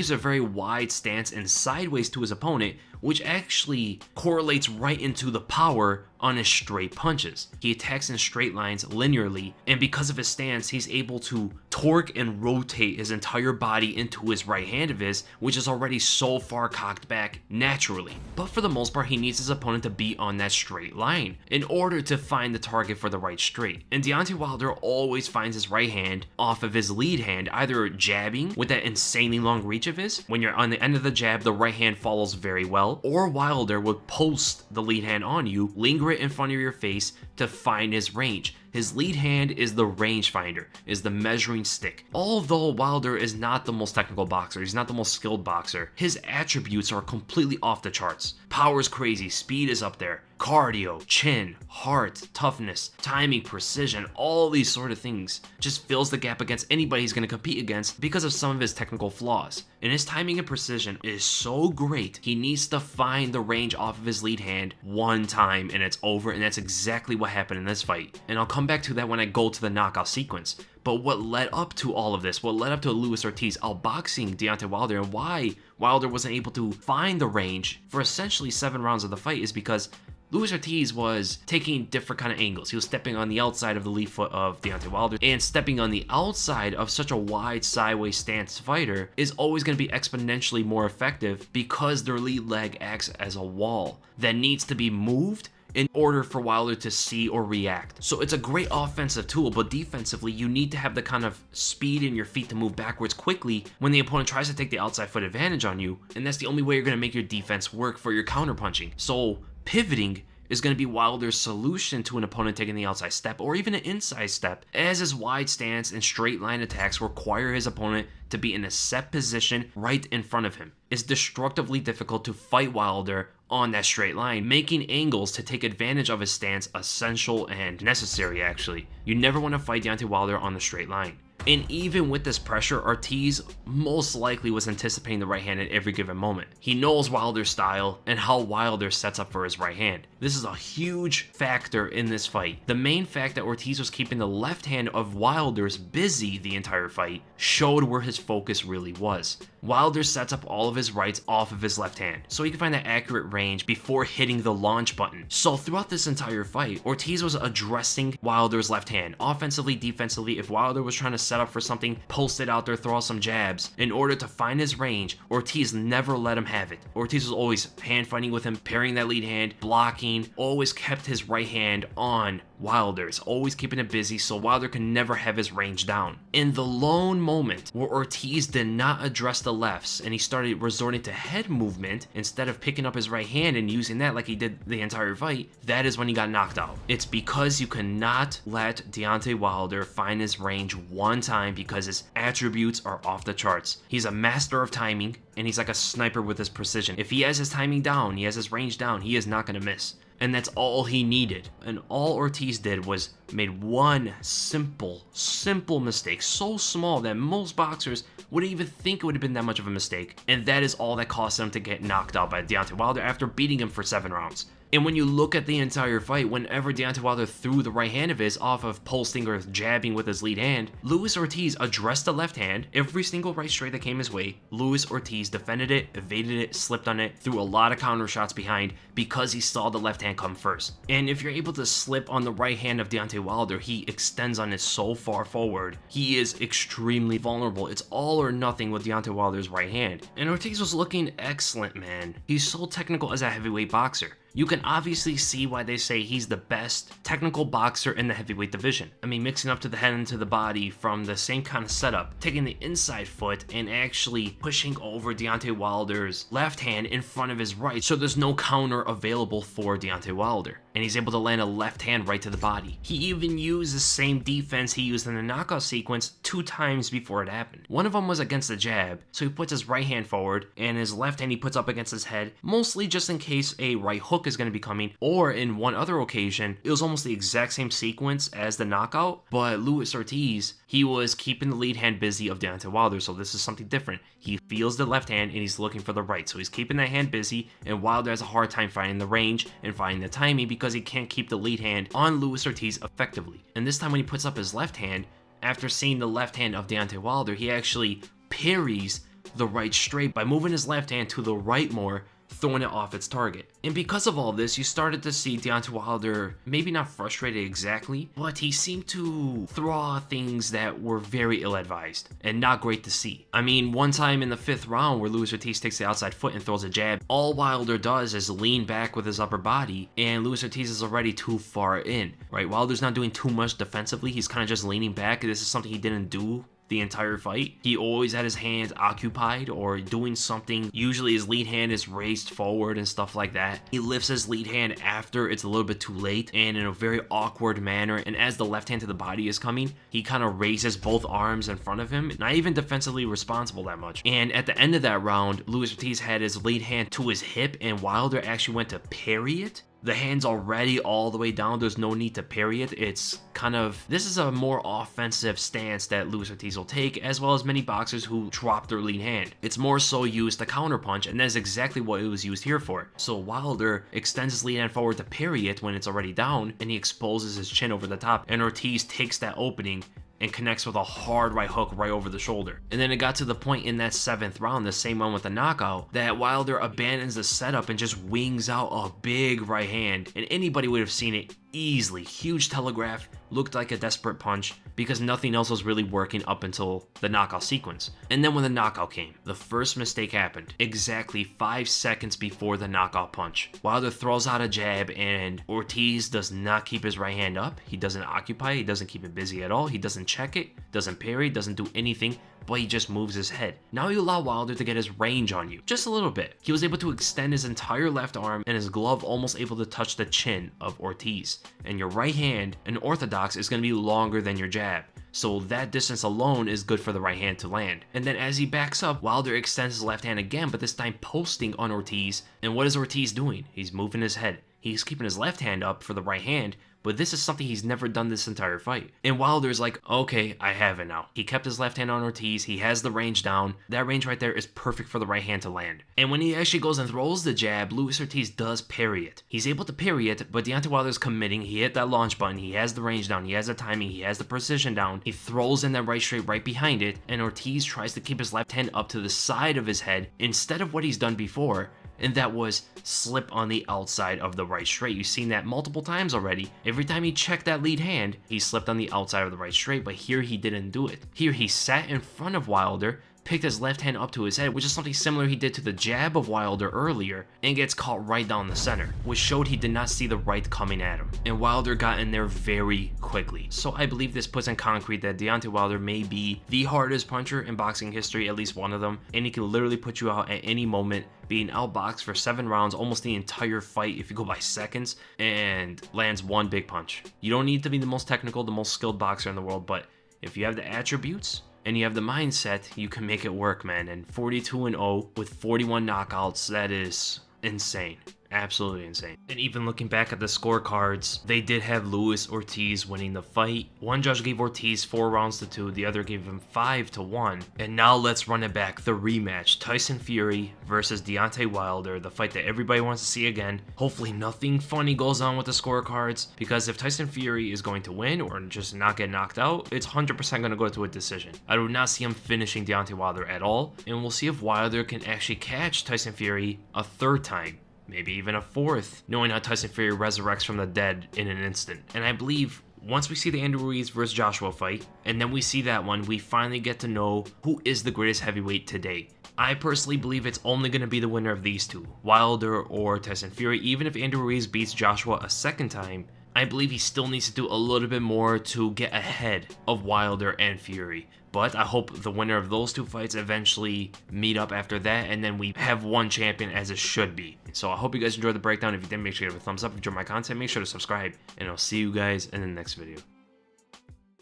He's a very wide stance and sideways to his opponent, which actually correlates right into the power on his straight punches. He attacks in straight lines linearly, and because of his stance, he's able to torque and rotate his entire body into his right hand of his, which is already so far cocked back naturally. But for the most part, he needs his opponent to be on that straight line in order to find the target for the right straight. And Deontay Wilder always finds his right hand off of his lead hand, either jabbing with that insanely long reach of his. When you're on the end of the jab, the right hand follows very well, or Wilder would post the lead hand on you, linger it in front of your face to find his range. His lead hand is the rangefinder, is the measuring stick. Although Wilder is not the most technical boxer, he's not the most skilled boxer, his attributes are completely off the charts. Power is crazy, speed is up there, cardio, chin, heart, toughness, timing, precision, all these sort of things just fills the gap against anybody he's going to compete against because of some of his technical flaws. And his timing and precision is so great, he needs to find the range off of his lead hand one time and it's over, and that's exactly what happened in this fight. And I'll come back to that when I go to the knockout sequence. But what led up to all of this, what led up to Luis Ortiz outboxing Deontay Wilder, and why Wilder wasn't able to find the range for essentially 7 rounds of the fight, is because Luis Ortiz was taking different kind of angles. He was stepping on the outside of the lead foot of Deontay Wilder, and stepping on the outside of such a wide sideways stance fighter is always going to be exponentially more effective because their lead leg acts as a wall that needs to be moved in order for Wilder to see or react. So it's a great offensive tool, but defensively, you need to have the kind of speed in your feet to move backwards quickly when the opponent tries to take the outside foot advantage on you, and that's the only way you're going to make your defense work for your counterpunching. So pivoting is going to be Wilder's solution to an opponent taking the outside step or even an inside step, as his wide stance and straight line attacks require his opponent to be in a set position right in front of him. It's destructively difficult to fight Wilder on that straight line, making angles to take advantage of his stance essential and necessary actually. You never want to fight Deontay Wilder on the straight line. And even with this pressure, Ortiz most likely was anticipating the right hand at every given moment. He knows Wilder's style and how Wilder sets up for his right hand. This is a huge factor in this fight. The main fact that Ortiz was keeping the left hand of Wilder's busy the entire fight showed where his focus really was. Wilder sets up all of his rights off of his left hand, so he can find that accurate range before hitting the launch button. So throughout this entire fight, Ortiz was addressing Wilder's left hand. Offensively, defensively, if Wilder was trying to set up for something, post it out there, throw out some jabs. In order to find his range, Ortiz never let him have it. Ortiz was always hand fighting with him, parrying that lead hand, blocking, always kept his right hand on Wilder's, always keeping it busy so Wilder can never have his range down. In the lone moment where Ortiz did not address the lefts and he started resorting to head movement instead of picking up his right hand and using that like he did the entire fight, that is when he got knocked out. It's because you cannot let Deontay Wilder find his range one time because his attributes are off the charts. He's a master of timing, and he's like a sniper with his precision. If he has his timing down, he has his range down, he is not going to miss. And that's all he needed. And all Ortiz did was made one simple mistake, so small that most boxers wouldn't even think it would have been that much of a mistake. And that is all that cost him to get knocked out by Deontay Wilder after beating him for 7 rounds. And when you look at the entire fight, whenever Deontay Wilder threw the right hand of his off of posting or jabbing with his lead hand, Luis Ortiz addressed the left hand. Every single right straight that came his way, Luis Ortiz defended it, evaded it, slipped on it, threw a lot of counter shots behind because he saw the left hand come first. And if you're able to slip on the right hand of Deontay Wilder, he extends on it so far forward. He is extremely vulnerable. It's all or nothing with Deontay Wilder's right hand. And Ortiz was looking excellent, man. He's so technical as a heavyweight boxer. You can obviously see why they say he's the best technical boxer in the heavyweight division. I mean, mixing up to the head and to the body from the same kind of setup, taking the inside foot and actually pushing over Deontay Wilder's left hand in front of his right, so there's no counter available for Deontay Wilder. And he's able to land a left hand right to the body. He even used the same defense he used in the knockout sequence 2 times before it happened. One of them was against the jab, so he puts his right hand forward, and his left hand he puts up against his head, mostly just in case a right hook is going to be coming. Or in one other occasion, it was almost the exact same sequence as the knockout, but Luis Ortiz, he was keeping the lead hand busy of Deontay Wilder, so this is something different. He feels the left hand and he's looking for the right, so he's keeping that hand busy, and Wilder has a hard time finding the range and finding the timing because he can't keep the lead hand on Luis Ortiz effectively. And this time when he puts up his left hand, after seeing the left hand of Deontay Wilder, he actually parries the right straight by moving his left hand to the right more, throwing it off its target. And because of all this, you started to see Deontay Wilder maybe not frustrated exactly, but he seemed to throw out things that were very ill-advised and not great to see. I mean, one time in the 5th round where Luis Ortiz takes the outside foot and throws a jab, all Wilder does is lean back with his upper body, and Luis Ortiz is already too far in, right? Wilder's not doing too much defensively, he's kind of just leaning back. This is something he didn't do the entire fight. He always had his hands occupied or doing something. Usually his lead hand is raised forward and stuff like that. He lifts his lead hand after it's a little bit too late and in a very awkward manner, and as the left hand to the body is coming, he kind of raises both arms in front of him, not even defensively responsible that much. And at the end of that round, Luis Ortiz had his lead hand to his hip and Wilder actually went to parry it. The hand's already all the way down, there's no need to parry it. It's kind of, this is a more offensive stance that Luis Ortiz will take, as well as many boxers who drop their lead hand. It's more so used to counterpunch, and that's exactly what it was used here for. So Wilder extends his lead hand forward to parry it when it's already down, and he exposes his chin over the top, and Ortiz takes that opening and connects with a hard right hook right over the shoulder. And then it got to the point in that 7th round, the same one with the knockout, that Wilder abandons the setup and just wings out a big right hand, and anybody would have seen it easily. Huge telegraph, looked like a desperate punch because nothing else was really working up until the knockout sequence. And then when the knockout came, the first mistake happened exactly 5 seconds before the knockout punch. Wilder throws out a jab and Ortiz does not keep his right hand up. He doesn't occupy, he doesn't keep it busy at all. He doesn't check it, doesn't parry, doesn't do anything, but he just moves his head. Now you allow Wilder to get his range on you, just a little bit. He was able to extend his entire left arm and his glove almost able to touch the chin of Ortiz. And your right hand, an orthodox, is going to be longer than your jab. So that distance alone is good for the right hand to land. And then as he backs up, Wilder extends his left hand again, but this time posting on Ortiz. And what is Ortiz doing? He's moving his head. He's keeping his left hand up for the right hand, but this is something he's never done this entire fight. And Wilder's like, okay, I have it now. He kept his left hand on Ortiz. He has the range down. That range right there is perfect for the right hand to land. And when he actually goes and throws the jab, Luis Ortiz does parry it. He's able to parry it, but Deontay Wilder's committing. He hit that launch button. He has the range down. He has the timing. He has the precision down. He throws in that right straight right behind it, and Ortiz tries to keep his left hand up to the side of his head instead of what he's done before, and that was slip on the outside of the right straight. You've seen that multiple times already. Every time he checked that lead hand, he slipped on the outside of the right straight, but here he didn't do it. Here he sat in front of Wilder, picked his left hand up to his head, which is something similar he did to the jab of Wilder earlier, and gets caught right down the center, which showed he did not see the right coming at him. And Wilder got in there very quickly. So I believe this puts in concrete that Deontay Wilder may be the hardest puncher in boxing history, at least one of them, and he can literally put you out at any moment, being outboxed for 7 rounds, almost the entire fight if you go by seconds, and lands one big punch. You don't need to be the most technical, the most skilled boxer in the world, but if you have the attributes and you have the mindset, you can make it work, man. And 42-0 with 41 knockouts, that is insane. Absolutely insane. And even looking back at the scorecards, they did have Luis Ortiz winning the fight. One judge gave Ortiz 4 rounds to 2, the other gave him 5 to 1. And now let's run it back, the rematch. Tyson Fury versus Deontay Wilder, the fight that everybody wants to see again. Hopefully nothing funny goes on with the scorecards, because if Tyson Fury is going to win or just not get knocked out, it's 100% going to go to a decision. I do not see him finishing Deontay Wilder at all, and we'll see if Wilder can actually catch Tyson Fury a 3rd time. Maybe even a 4th, knowing how Tyson Fury resurrects from the dead in an instant. And I believe once we see the Andy Ruiz versus Joshua fight, and then we see that one, we finally get to know who is the greatest heavyweight today. I personally believe it's only going to be the winner of these two, Wilder or Tyson Fury. Even if Andy Ruiz beats Joshua a 2nd time, I believe he still needs to do a little bit more to get ahead of Wilder and Fury. But I hope the winner of those 2 fights eventually meet up after that, and then we have one champion as it should be. So I hope you guys enjoyed the breakdown. If you did, make sure you give a thumbs up. If you enjoyed my content, make sure to subscribe, and I'll see you guys in the next video.